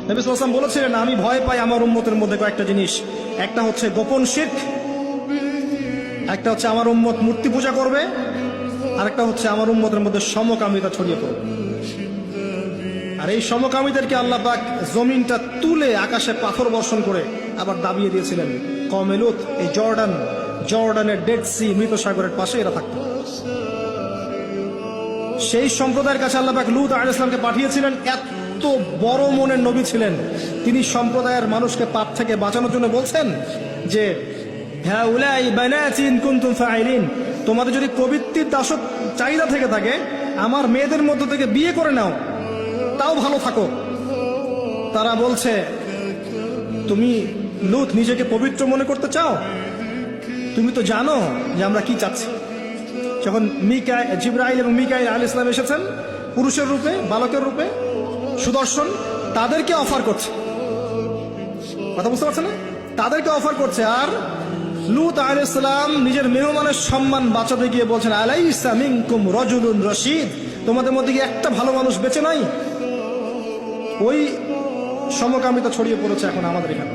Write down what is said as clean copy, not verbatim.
নবী সাল্লাল্লাহু আলাইহি ওয়াসাল্লাম বলেছিলেন, আমি ভয় পাই আমার উম্মতের মধ্যে কয়েকটা জিনিস। একটা হচ্ছে গোপন শিরক, একটা হচ্ছে আমার উম্মত মূর্তি পূজা করবে, আরেকটা হচ্ছে আমার উম্মতের মধ্যে সমকামিতা ছড়িয়ে পড়বে। আর এই সমকামীদেরকে আল্লাহ পাক জমিনটা তুলে আকাশে পাথর বর্ষণ করে আবার দাবিয়ে দিয়েছিলেন। কওমে লূত এই জর্ডানের ডেড সি, মৃত সাগরের পাশে এরা থাকত। সেই সম্প্রদায়ের কাছে আল্লাহ পাক লূত আলাইহিস সালামকে পাঠিয়েছিলেন। এত বড় মনের নবী ছিলেন তিনি, সম্প্রদায়ের মানুষকে পাপ থেকে বাঁচানোর জন্য বলছেন যে হাউলাই বানাতি ইন কুনতুম ফাইলিন, তোমাদের যদি প্রবৃত্তির দাসত্ব চাহিদা থেকে থাকে আমার মেয়েদের মধ্য থেকে বিয়ে করে নাও, তাও ভালো থাকো। তারা বলছে, তুমি লূত নিজেকে পবিত্র মনে করতে চাও? তুমি তো জানো যে আমরা কি চাচ্ছি। যখন জিবরাইল এবং মিকাইল আলাইহিস সালাম এসেছেন পুরুষের রূপে, বালকের রূপে, সুদর্শন, তাদেরকে অফার করছে। কথা বুঝতে পারছে না? তাদেরকে অফার করছে। আর লূত আলাইহিস সালাম নিজের মেহমানের সম্মান বাঁচাতে গিয়ে বলছেন, আলাইসা মিনকুম রাজুলুন রশিদ, তোমাদের মধ্যে কি একটা ভালো মানুষ বেঁচে নাই? ওই সমকামিতা ছড়িয়ে পড়েছে এখন আমাদের এখানে।